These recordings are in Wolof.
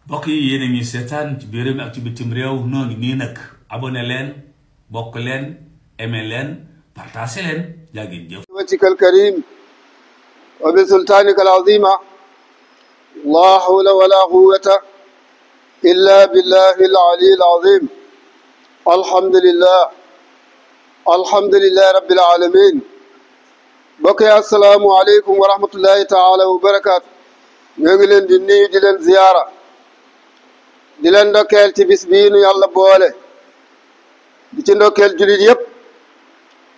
mbokk yi yéen a ngi seetaan ci biir réew mi ak ci bitim réew noo ngi nii nag abonné leen bokk leen aimé leen partagé leen jaa ngeen jëf. وجهك الكريم وبسلطانك العظيم لا حول ولا قوة إلا بالله العلي العظيم الحمد لله رب العالمين بقي السلام عليكم ورحمة الله تعالى وبركاته ñoo leen di nuyu di leen ziyaara di leen ndokkeel ci bis bii nu yàlla boole di ci ndokkeel jullit yépp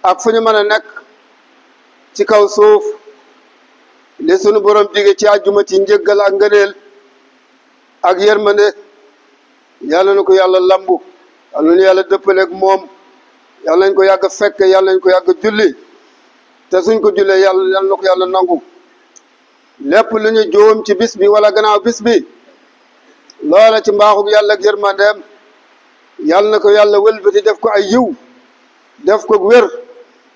ak fu ñu mën a nekk ci kaw suuf li sunu borom dige ci àjjuma ci njëggal ak ngëneel ak yërmande yàlla na ko yàlla lambu yàlla na yàlla dëppaleeg moom yàlla nañ ko yàgg fekk yàlla nañ ko yàgg julli te suñ ko jullee yàlla na ko yàlla nangu lépp lu ñu juum ci bis bi wala gannaaw bis bi loola ci mbaaxug yàlla ak yërmandeem yàlla na ko yàlla wëlbati def ko ay yiw def ko wér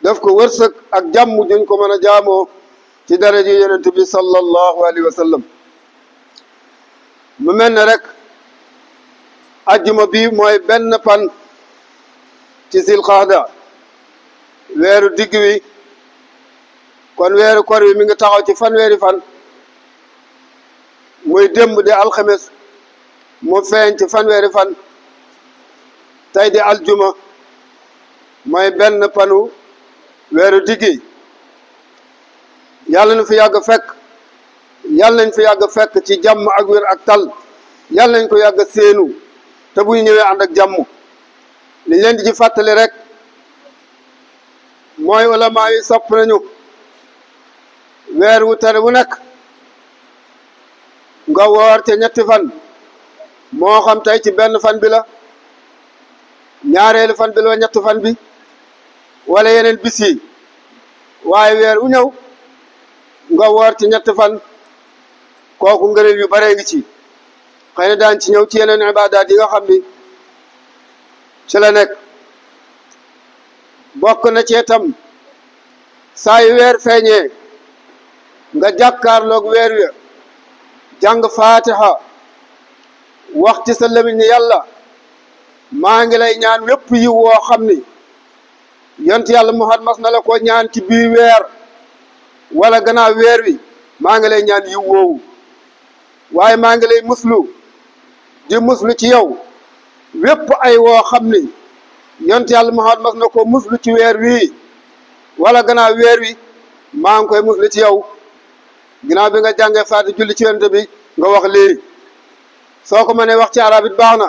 def ko wërsëg ak jàmm juñ ko mën a jaamoo ci daraja yonent bi sallallahu alayhi wa sallam mu mel ne rek ajjuma bi mooy benn pan ci zilqaada weeru digg wi kon weeru kor wi mi ngi taxaw ci fanweeri fan muy démb di alxames mu feeñ ci fanweeri fan tey di aljuma mooy benn panu weeru diggi yàlla na fi yàgg fekk yàlla nañ fi yàgg fekk ci jàmm ak wér ak tal yàlla nañ ko yàgg séenu te bu ñu ñëwee ànd ak jàmm liñ leen di ci fàttali rek mooy ulama yi sopp nañu weer wu tere wu nekk nga woor te ñetti fan moo xam tey ci benn fan bi la ñaareelu fan bi la ñetti fan bi wala yeneen bis yi waaye weer wu ñëw nga woor ci ñetti fan kooku ngëneel yu bare ngi ci xëy na daan ci ñëw ci yeneen ibaadaat yi nga xam ni ci la nekk bokk na ci itam saa yu weer feeñee nga jàkkaarloog weer wi jàng faatiha wax ci sa lamiñ ni yàlla maa ngi lay ñaan wépp yiw woo xam ni yonent yàlla Muhammad mas na la ko ñaan ci biir weer wala gannaaw weer wi maa ngi lay ñaan yiw woowu waaye maa ngi lay muslu di muslu ci yow wépp ay woo xam ni yonent yàlla Muhammad mas na ko muslu ci weer wi wala gannaaw weer wi maa ngi koy muslu ci yow ginnaaw bi nga jàngee faati julli ci yonent bi nga wax lii soo ko mënee wax ci arab it baax na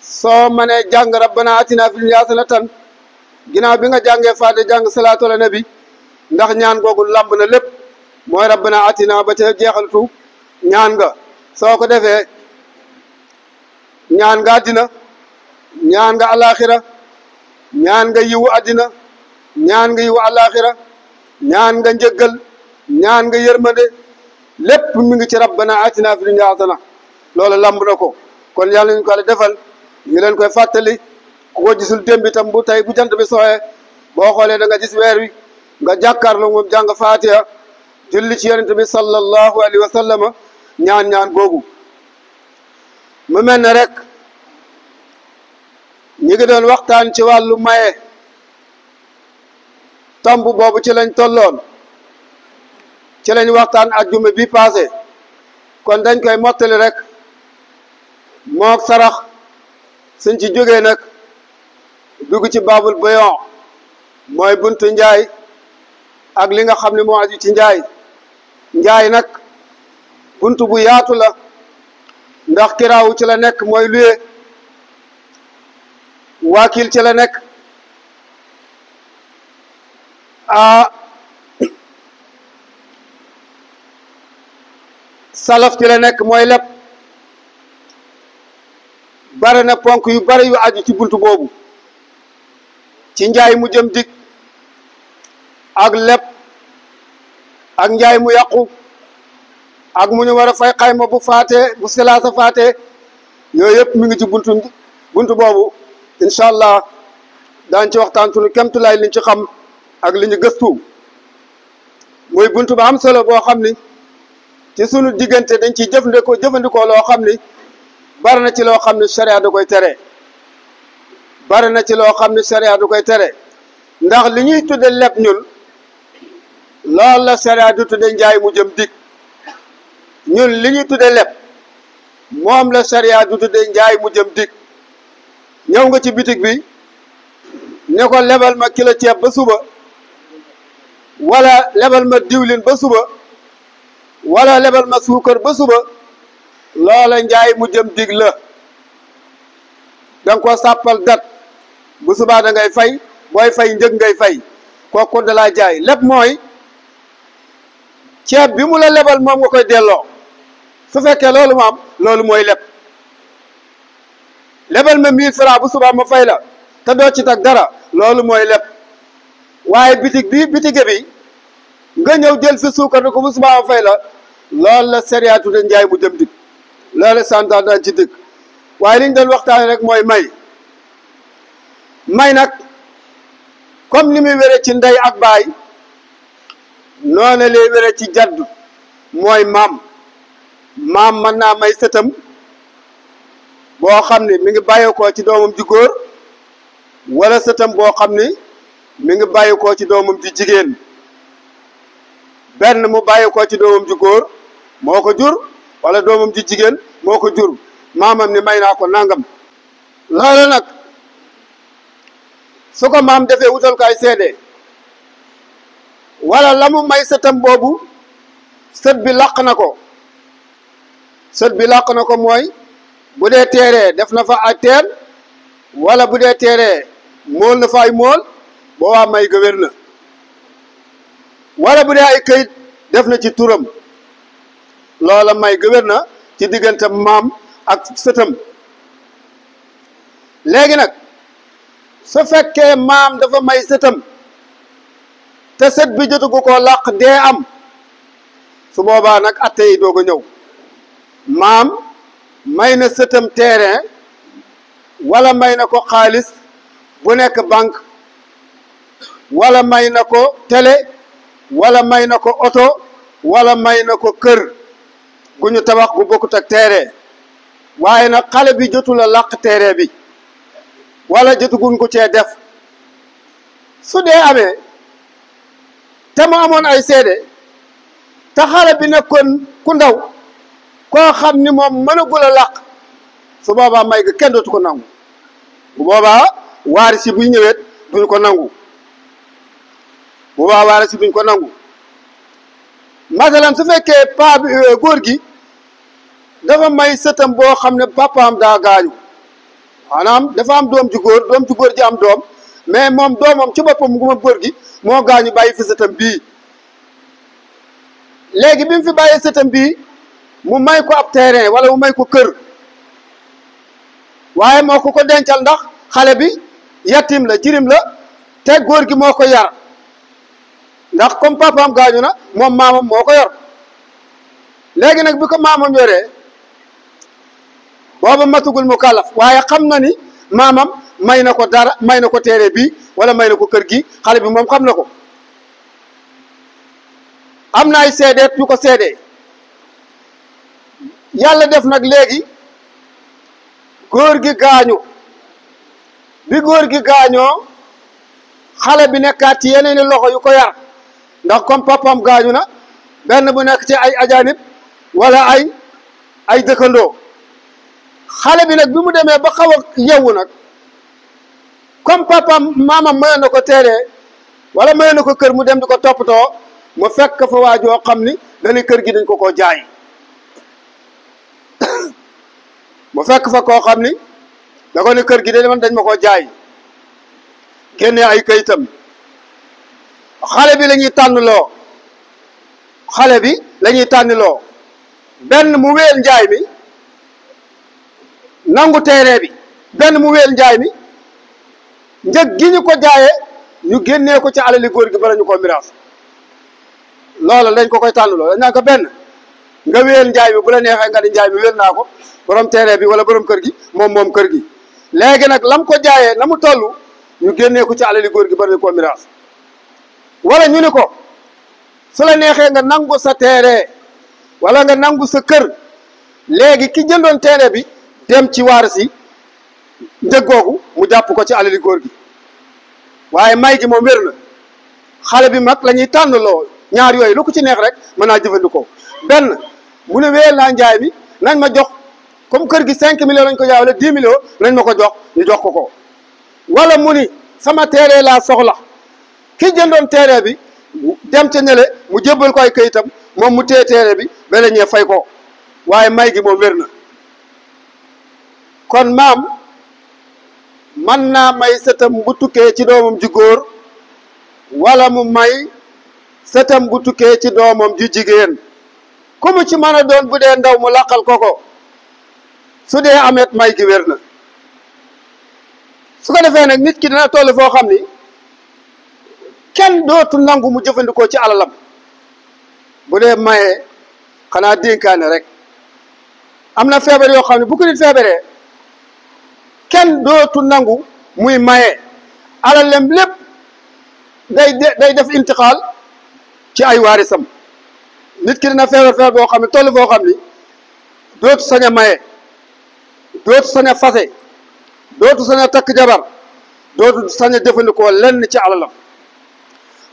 soo mënee jàng rabbana atina fid dunya hasanatan ginnaaw bi nga jàngee faati jàng salaatu ala nabi ndax ñaan googu lamb na lépp mooy rabbana atina ba ca jeexaltu ñaan nga soo ko defee ñaan nga àddina ñaan nga alaxira ñaan nga yiwu àddina ñaan nga yiwu alaxira ñaan nga njëggal ñaan nga yërmande lépp mi ngi ci rabbana atina fi dunya hasana loolu lamb na ko kon yàlla ñu ko la defal ñu leen koy fàttali ku ko gisul démb itam bu tey bu jant bi sooyee boo xoolee da nga gis weer wi nga jàkkaarloo moom jàng faatiha julli ci yonent bi sallallahu alayhi wa sallam ñaan googu mu mel ne rek ñi ngi doon waxtaan ci wàllu maye tomb boobu ci lañ tolloon ci lañ waxtaan ajjuma bi passé kon dañ koy mottali rek mook sarax suñ ci jógee nag dugg ci baabul bayon mooy buntu njaay ak li nga xam ne moo aju ci njaay nag buntu bu yaatu la ndax kiraawu ci la nekk mooy luye waakil ci la nekk salaf ci la nekk mooy lépp bare na ponk yu bare yu aju ci buntu boobu ci njaay mu jëm dig ak lépp ak njaay mu yàqu ak mu ñu war a fay xayma bu faatee bu silaasa faatee yooyu yëpp mi ngi ci buntu boobu incha allah daañ ci waxtaan sunu kemtulaay liñ ci xam ak li ñu gëstu muy buntu ba am solo boo xam ni ci sunu diggante dañ ciy jëfandikoo loo xam ni bari na ci loo xam ne sharia da koy tere bari na ci loo xam ne sharia da koy tere ndax li ñuy tudde leb ñun loolu la sharia du tudde njaay mu jëm dig ñun li ñuy tudde leb moom la sharia du tudde njaay mu jëm dig ñëw nga ci bitig bi ne ko lebal ma kilo ceeb ba suba wala lebal ma diwlin ba suba wala lebal ma suukar ba suba loola njaay mu jëm dig la danga ko sàppal dat bu subaa da ngay fay booy fay njëg ngay fay kooku da laa jaay lépp mooy ceeb bi mu la lebal moom nga koy delloo su fekkee loolu mu am loolu mooy leb lebal ma 1000 francs bu subaa ma fay la te doo ci tag dara loolu mooy leb waaye bitige bi nga ñëw jël fi suukar ne ko bu subaa ma fay la loolu la sharia tudde njaay mu jëm dig loolu santaan daan ci dëkk waaye li ñu doon waxtaane rek mooy may nag comme ni muy wére ci ndey ak baay noonu lay wére ci jaddu mooy maam mën naa may sëtam boo xam ne mi ngi bàyyeekoo ci doomam ju góor wala sëtam boo xam ne mi ngi bàyyeekoo ci doomam ju jigéen benn mu bàyyeekoo ci doomam ju góor moo ko jur wala doomam ju jigéen moo ko jur maamam ni may naa ko nangam loolu nag su ko maam defee wutal ko ay seede wala la mu may sëtam boobu sët bi làq na ko mooy bu dee teeree def na fa ay teen wala bu dee teeree mool na fa ay mool boo waa may ga wér na wala bu dee ay këyit def na ci turam loola may ga wér na ci diggante maam ak sëtam léegi nag su fekkee maam dafa may sëtam te sët bi jotugu ko làq dee am su boobaa nag atte yi doog a ñëw maam may na sëtam terrain wala may na ko xaalis bu nekk banque wala may na ko télé wala may na ko oto wala may na ko kër gu ñu tabax gu bokkut ak terrain waaye nag xale bi jotul a làq terrain bi wala jotuguñ ko cee def su dee amee te mu amoon ay seede te xale bi nekkoon ku ndaw koo xam ni moom mënagul a làq su boobaa may ga kenn dootu ko nangu bu boobaa waaris yi buy ñëwet duñ ko nangu bu boobaa waaris yi duñ ko nangu masalan su fekkee paa bi góor gi dafa may sëtam boo xam ne papaam daa gaañu maanaam dafa am doom ju góor ji am doom mais moom doomam ci boppam gu ma góor gi moo gaañu bàyyi fi sëtam bii léegi bi mu fi bàyyee sëtam bii mu may ko ab terrain wala mu may ko kër waaye moo ko dencal ndax xale bi yatim la jirim la te góor gi moo ko yar ndax comme papaam gaañu na moom maamam moo ko yor léegi nag bi ko maamam yoree booba matugul mu kàllaf waaye xam na ni maamam may na ko dara may na ko terrain bi wala may na ko kër gi xale bi moom xam na ko am na ay seedeet yu ko seedee yàlla def nag léegi góor gi gaañu bi góor gi gaañoo xale bi nekkaat ci yeneeni loxo yu ko yar ndax comme papam gaañu na benn bu nekk ci ay ajaanib wala ay dëkkandoo xale bi nag bi mu demee ba xaw a yeewu nag comme papam maamam mayoon na ko teeree wala mayoon na ko kër mu dem di ko toppatoo mu fekk fa waajoo xam ni dañu kër gi dañ ko koo jaay mu fekk fa koo xam ni da ko ni kër gi dañ ma koo jaay génnee ay kayitam xale bi la ñuy tànnloo benn mu wéel njaay mi nangu teeree bi benn mu wéel njaay mi njëg gi ñu ko jaayee ñu génnee ko ci alali góor gi bala ñu ko miraas loola dañ ko koy tànnloo dañ naan ko benn nga wéel njaay mi bu la neexee nga di njaay mi wéel naa ko borom teeree bi wala borom kër gi moom kër gi léegi nag lam ko jaayee na mu toll ñu génnee ko ci alali góor gi bala ñu ko miraas wala ñu ni ko su la neexee nga nangu sa teeree wala nga nangu sa kër léegi ki jëndoon terrain bi dem ci waar si njëg googu mu jàpp ko ci alali góor gi waaye may gi moom wér na xale bi mag la ñuy tànn loo ñaar yooyu lu ko ci neex rek mën naa jëfandikoo benn mu ne wéyal naa njaay mi nañ ma jox comme kër gi 5 millions lañ ko jaay wala 10 millions nañ ma ko jox ñu jox ko ko wala mu ni sama terrain laa soxla ki jëndoon terrain bi dem ca ñële mu jébbal ko ay kayitam moom mu téye terrain bi ba la ñee fay ko waaye may gi moom wér na kon maam man naa may sëtam bu tukkee ci doomam ju góor wala mu may sëtam bu tukkee ci doomam ju jigéen ku mu ci mën a doon bu dee ndaw mu laqal ko su dee amet may gi wér na su ko defee nag nit ki dina toll foo xam ni kenn dootu nangu mu jëfandikoo ci alalam bu dee mayee xanaa dénkaane rek am na feebar yoo xam ne bu ko nit feebaree kenn dootu nangu muy maye alalem lépp day def intixaal ci ay waarisam nit ki dina feebar boo xam ne toll foo xam ni dootu sañ a maye dootu sañ a fase dootu sañ a takk jabar dootu sañ a jëfandikoo lenn ci alalam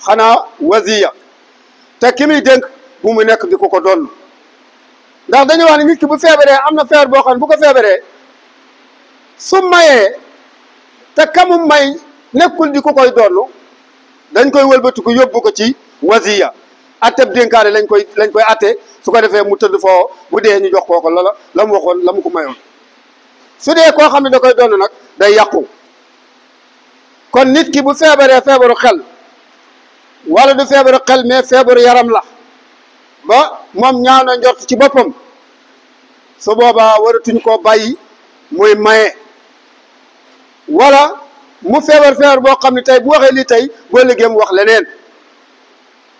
xanaa wasiya te ki muy dénk bu mu nekk di ko doon ndax dañuy wax ne nit ki bu feebaree am na feebar boo xam ne bu ko feebaree su mayee te kamu may nekkul di ko koy doon dañ koy wëlbatiku yóbbu ko ci wasiya atteb dénkaane lañ koy atte su ko defee mu tëdd foo bu dee ñu jox kooko loola la mu waxoon la mu ko mayoon su dee koo xam ne da koy doon nag day yàqu kon nit ki bu feebaree feebaru xel wala du feebaru xel mais feebaru yaram la ba moom ñaaw na njort ci boppam su boobaa waratuñ koo bàyyi muy maye wala mu feebar boo xam ne tey bu waxee lii tey boo liggéey mu wax leneen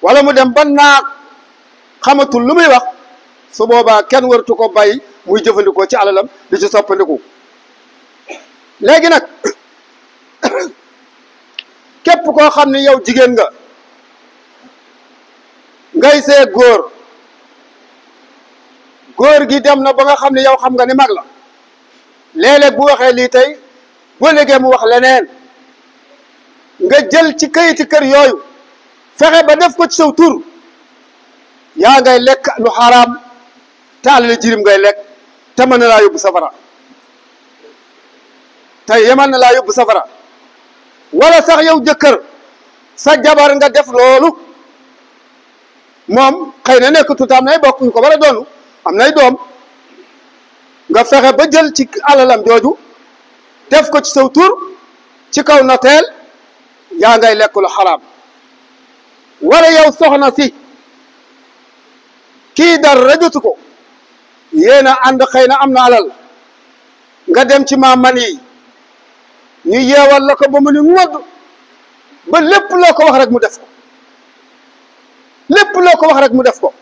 wala mu dem ba naag xamatul lu muy wax su boobaa kenn waratu ko bàyyi muy jëfandikoo ci alalam di ci soppandiku léegi nag képp koo xam ne yow jigéen nga ngay see góor gi dem na ba nga xam ne yow xam nga ni mag la léeg-léeg bu waxee lii tey boo léegi mu wax leneen nga jël ci kayiti kër yooyu fexe ba def ko ci saw tur yaa ngay lekk lu xaraam te alal jirim ngay lekk te mën na laa yóbbu safara te yemal na laa yóbbu safara wala sax yow jëkkër sa jabar nga def loolu moom xëy na nekk tuuti am nay bokk ñu ko war a doonu am nay doom nga fexe ba jël ci alalam jooju def ko ci saw tur ci kaw noteel yaa ngay lekk lu xaraam wala yow soxna si kii dara jotu ko yéen a ànd xëy na am na alal nga dem ci maaman yi ñu yeewal la ko ba mu ni ngodd ba lépp loo ko wax rek mu def ko lépp loo ko wax rek mu def ko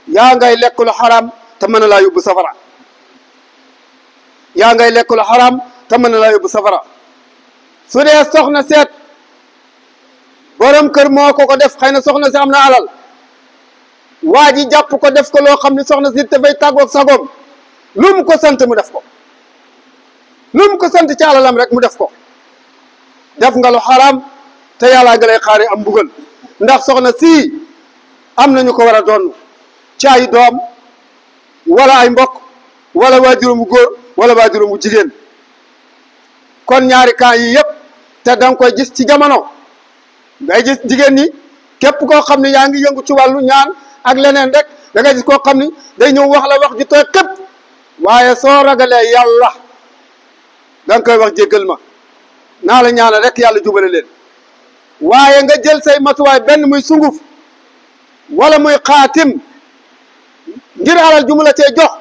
yaa ngay lekk lu xaraam te mën na laa yóbbu safara yaa ngay lekk lu xaraam te mën na laa yóbbu safara su dee soxna seet borom kër moo ko def xëy na soxna si am na alal waa ji jàpp ko def ko loo xam ne soxna si dafay tàggoog sagoom lu mu ko sant mu def ko lu mu ko sant ci alalam rek mu def ko def nga lu xaraam te yàllaa nga lay xaare am mbugal ndax soxna si am nañu ko war a doon ci ay doom wala ay mbokk wala waajuram bu góor wala waajuram bu jigéen kon ñaari cas yi yëpp te danga koy gis ci jamono ngay gis jigéen ñi képp koo xam ne yaa ngi yëngu ci wàllu ñaan ak leneen rek da ngay gis koo xam ni day ñëw wax la wax ji tooy képp waaye soo ragalee yàlla da nga koy wax jéggal ma naa la ñaanal rek yàlla jubale leen waaye nga jël say matuwaay benn muy sunguf wala muy xaatim ngir alal ju mu la cee jox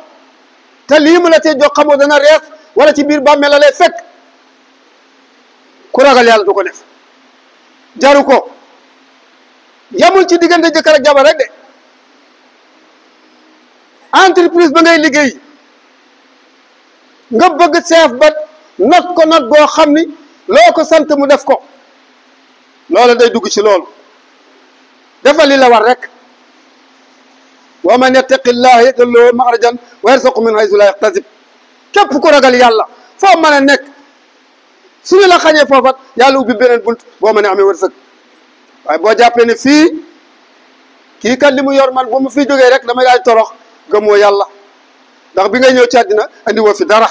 te lii mu la cee jox xamoo dana rees wala ci biir bàmmeel la lay fekk ku ragal yàlla du ko def jaru ko yamul ci diggante jëkkër ak jabar rek de entreprise ba ngay liggéey nga bëgg chef ba not ko not boo xam ni loo ko sant mu def ko loolu day dugg ci loolu defal li la war rek wa man yattaqillaha yaj'al lahu makhrajan wa yarzuqhu min haythu la yahtasib képp ku ragal yàlla foo mën a nekk suñu la xañee foofat yàlla ubbi beneen bunt boo mën a amee wërsëg waaye boo jàppee ne fii kii kat li mu yor man bu mu fi jógee rek damay daal torox gëmoo yàlla ndax bi ngay ñëw ci àddina andi woo fi dara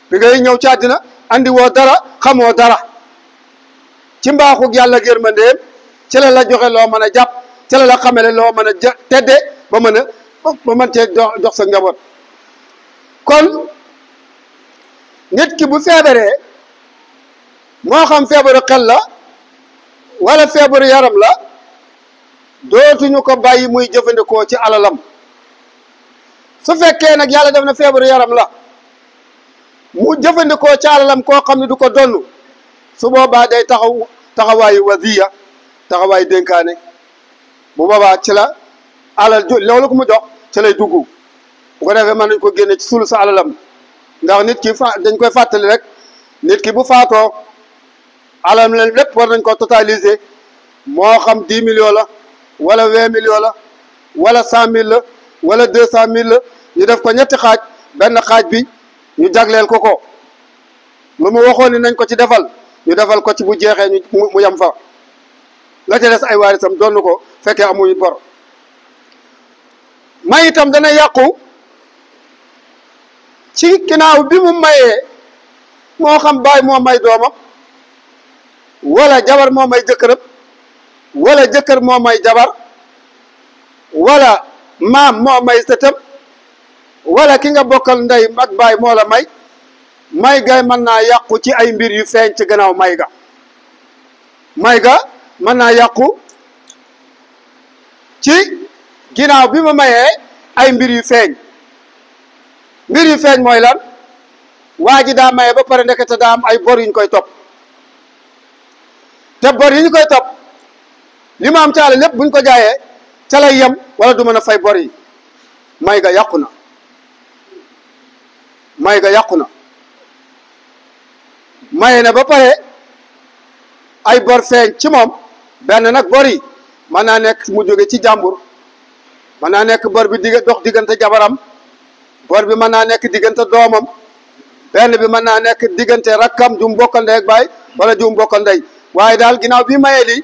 bi ngay ñëw ci àddina andi woo dara xamoo dara ci mbaaxug yàlla yërmandeem ci la joxe loo mën a jàpp ci la xamele loo mën a tedde ba mën cee jox sa njaboot kon nit ki bu feebaree moo xam feebaru xel la wala feebaru yaram la dootuñu ko bàyyi muy jëfandikoo ci alalam su fekkee nag yàlla def na feebaru yaram la mu jëfandikoo ci alalam koo xam ne du ko donn su boobaa day taxawaayu wasiya taxawaayu dénkaane bu boobaa ci la alal loolu ko mu jox ci lay dugg bu ko defee mën nañ ko génne ci sulu sa alalam ndax nit ki dañ koy fàttali rek nit ki bu faatoo alalam leen lépp war nañ ko totaliser moo xam 10 millions la wala 20 millions la wala 100 000 la wala 200 000 la ñu def ko ñetti xaaj benn xaaj bi ñu jagleel ko ko lu mu waxoon ni nañ ko ci defal ñu defal ko ci bu jeexee mu yem fa la ca des ay waarisam doon ko fekkee amuñu bor may itam dana yàqu ci ginnaaw bi mu mayee moo xam baay moo may doomam wala jabar moo may jëkkëram wala jëkkër moo may jabar wala maam moo may sëtam wala ki nga bokkal ndey ak baay moo la may gay mën naa yàqu ci ay mbir yu feeñ ci gannaaw may ga mën naa yàqu ci ginnaaw bi ma mayee ay mbir yu feeñ mooy lan waa ji daa maye ba pare ndekete daa am ay bor yu ñu koy topp te bor yi ñu koy topp li ma am caale lépp buñ ko jaayee ca lay yem wala du mën a fay bor yi may ga yàqu na maye na ba pare ay bor feeñ ci moom benn nag bor yi mën naa nekk mu jóge ci jàmbur mën naa nekk bor bi dox diggante jabaram bor bi mën naa nekk diggante doomam benn bi mën naa nekk diggante rakkam jum bokkal ndey ak baay wala jum bokkal ndey waaye daal ginnaaw bi maye lii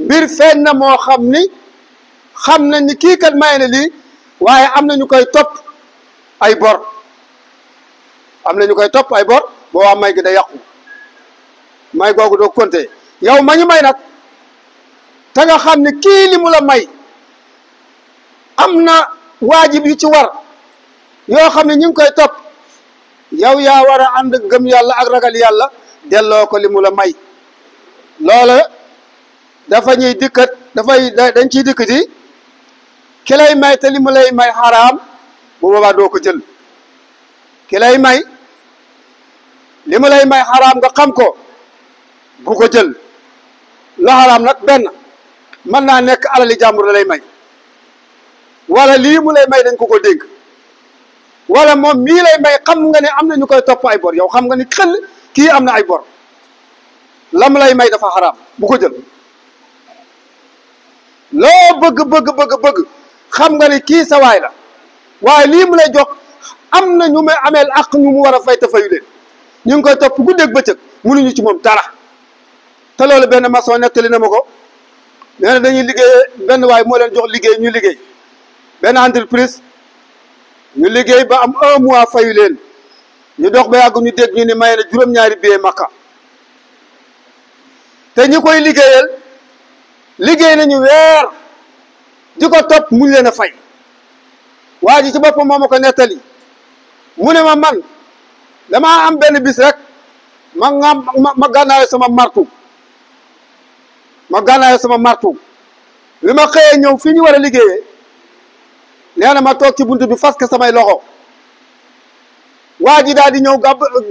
mbir feeñ na moo xam nañ ni kii kat maye na lii waaye am na ñu koy topp ay bor boo waa may gi da yàqu may googu doo compter yow ma ñu may nag te nga xam ne kii li mu la may am na waajib yu ci war yoo xam ne ñu ngi koy topp yow yaa war a ànd gëm yàlla ak ragal yàlla delloo ko li mu la may loola dafa ñuy dikkat dañ ciy dikkati ki lay may te li mu lay may xaraam bu boobaa doo ko jël ki lay may li mu lay may xaraam nga xam ko bu ko jël la xaraam nag benn mën naa nekk alali jàmbur la lay may wala lii mu lay may dañ ko dénk wala moom mii lay may xam nga ne am na ñu koy topp ay bor yow xam nga ni xel kii am na ay bor lam lay may dafa xaraam bu ko jël loo bëgg xam nga ne kii sa waay la waaye lii mu lay jox am na ñu may ameel ak ñu mu war a fay te fayu leen ñu ngi koy topp guddeeg bëccëg mënuñu ci moom dara te loolu benn maçon nettali na ma ko nee na dañuy liggéey benn waay moo leen jox liggéey ñu liggéey benn entreprise ñu liggéey ba am 1 mois fayu leen ñu dox ba yàgg ñu dégg ñu ni maye na juróom-ñaari billet Makka te ñi koy liggéey nañu weer di ko topp muñ leen a fay waa ji ci boppam moo ma ko nettali mu ne ma man damaa am benn bis rek ma gànnaayo sama martu li ma xëyee ñëw fii ñu war a liggéeyee nee na ma toog ci buntu bi fas ke samay loxo waa ji daal di ñëw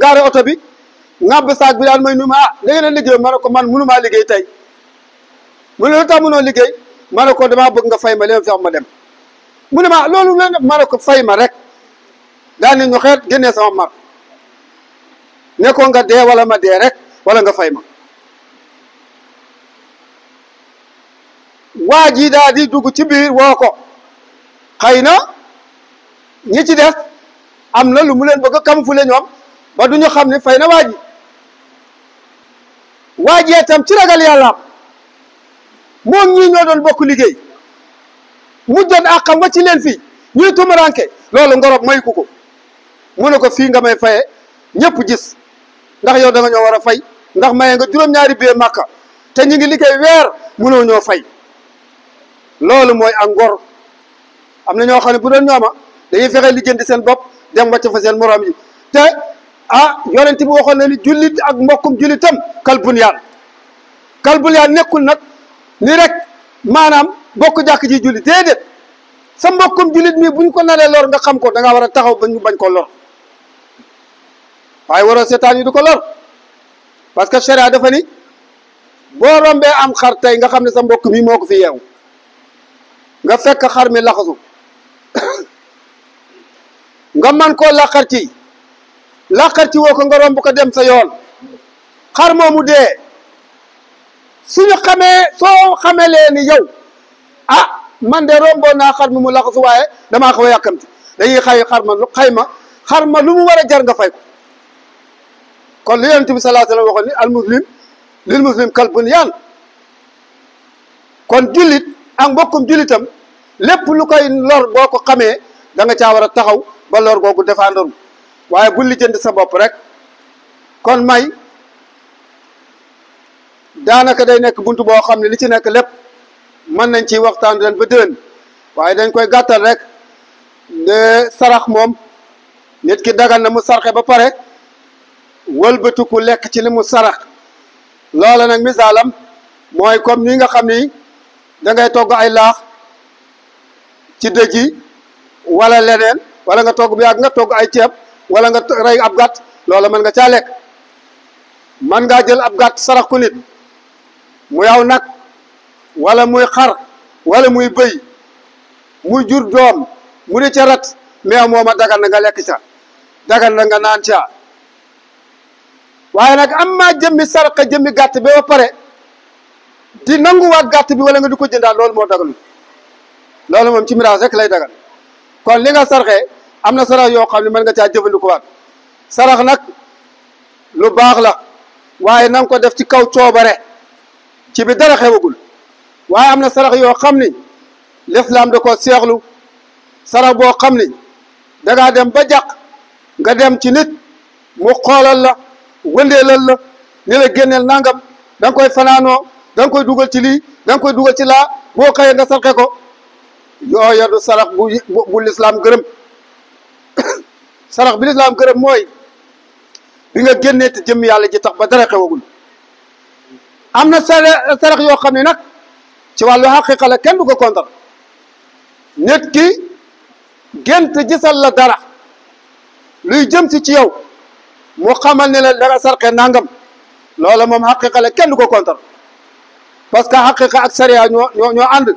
gaare oto bi ŋàbb saag bi daal may nu ma da ngeen a liggéey ma ne ko man mënumaa liggéey tey mu ne lu tax mënoo liggéey ma ne ko damaa bëgg nga fay ma leen fex ma dem mu ne ma loolu leen ma ne ko fay ma rek daal ni ñu xeet génnee sama mar ne ko nga dee wala ma dee rek wala nga fay ma waa ji daal di dugg ci biir woo ko xëy na ñi ci des am na lu mu leen bëgg a camoufler ñoom ba du ñu xam ne fay na waa ji waa ji itam ci ragal yàlla moom ñii ñoo doon bokk liggéey mu jot àqam wa ci leen fii ñuy tumuranke loolu ngorob may ku ko mu ne ko fii nga may faye ñëpp gis ndax yow da nga ñoo war a fay ndax maye nga juróom-ñaari bee màkka te ñu ngi liggéey weer mënoo ñoo fay loolu mooy ak ngor am na ñoo xam ne bu doon ñooma dañuy fexe lijjanti seen bopp dem wàcc fa seen morom yi te yonent bi waxoon na ni jullit ak mbokkum jullitam kalbunyaan nekkul nag ni rek maanaam bokk jàkk ji jullit déedéet sa mbokkum jullit mi buñ ko naree lor nga xam ko da ngaa war a taxaw ba ñu bañ ko lor waaye waroo seetaan yi du ko lor parce que sharia dafa ni boo rombee am xar tey nga xam ne sa mbokk mi moo ko fi yeewu nga fekk xar mi laxasu nga man koo laqar ci woo ko nga romb ko dem sa yoon xar moomu dee suñu soo xamelee ni yow man de romboon naa xar mi mu laxasu waaye damaa xaw a yàkkamti dañuy xar ma lu mu war a jar nga fay ko kon li yonent bi sallallahu alayhi wa sallam waxoon ni al muslim lil muslim kal bunyaan kon jullit ak mbokkum jullitam lépp lu koy lor boo ko xamee da nga caa war a taxaw ba lor googu défendre waaye bu lijjanti sa bopp rek kon may daanaka day nekk buntu boo xam ne li ci nekk lépp mën nañ ci waxtaan ren ba déwén waaye dañ koy gàttal rek de sarax moom nit ki dagal na mu sarxe ba pare wëlbatiku lekk ci li mu sarax loola nag misaalam mooy comme ni nga xam ni da ngay togg ay laax ci dëj yi wala leneen wala nga togg bi yàgg nga togg ay ceeb wala nga rey ab gàtt loola mën nga caa lekk mën ngaa jël ab gàtt sarax ku nit mu yaw nag wala muy xar wala muy bëy muy jur doom mu di ca rat mais mooma dagal na nga lekk ca dagal na nga naan ca waaye nag am maa jëmmi saraxa jëmmi gàtt bi ba pare di nanguwaat gàtt bi wala nga di ko jëndaat loolu moo dagalul loolu moom ci miraas rek lay dagal kon li nga sarxee am na sarax yoo xam ne mën nga caa jëfandikuwaat sarax nag lu baax la waaye na nga ko def ci kaw coobare ci bi dara xewagul waaye am na sarax yoo xam ni l'islam da ko seexlu sarax boo xam ni dangaa dem ba jàq nga dem ci nit mu xoolal la wëndeelal la ni la génneel nangam da nga koy fanaanoo da nga koy dugal ci lii da nga koy dugal ci laa boo xëyee nga sarxe ko yooya du sarax bu lislaam gërëm sarax bi lislaam gërëm mooy bi nga génnee te jëmm yàlla ji tax ba dara xewagul am na sarax yoo xam ne nag ci wàllu xaqiqa la kenn du ko kontar nit ki gént gisal la dara luy jëm si ci yow mu xamal ne la dara sarxe nangam loola moom xaqiqa la kenn du ko kontar parce que xaqiqa ak sariya ñoo ànd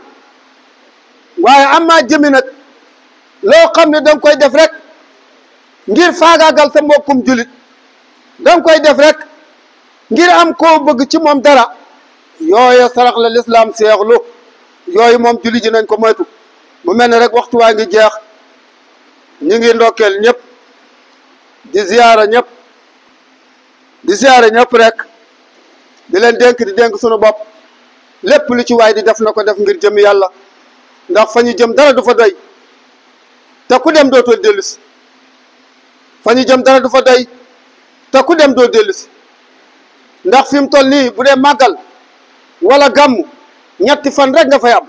waaye am maa jëmi nag loo xam ne danga koy def rek ngir faagaagal sa mbokkum julit danga koy def rek ngir am koo bëgg ci moom dara yooyu sarax la lislaam seexlu yooyu moom julli ji nañ ko moytu mu mel ne rek waxtu waa ngi jeex ñu ngi ndokkeel ñëpp di ziyaara ñëpp rek di leen dénk sunu bopp lépp lu ci waay di def na ko def ngir jëm yàlla ndax fa ñu jëm dara du fa doy te ku dem dootoo dellusi fa ñu jëm dara du fa doy te ku dem doo dellusi ndax fi mu toll nii bu dee màggal wala gàmm ñetti fan rek nga fay am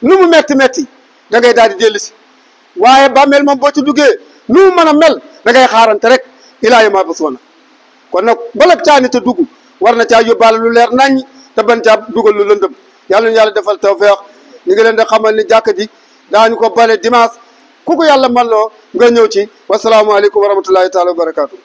nu mu metti da ngay daal di dellusi waaye bàmmeel moom boo ci duggee nu mu mën a mel da ngay xaarante rek ilaa yawmi yub'asuuna kon nag bala caa nit a dugg war na caa yóbbaale lu leer naññ te ban caa dugal lu lëndëm yàlla ñu yàlla defal tawfeex ñu ngi leen di xamal ni jàkka ji daañu ko bale dimanche ku ko yàlla man loo nga ñëw ci wasalaamaaleykum wa rahmatullahi taala wa barakaatu.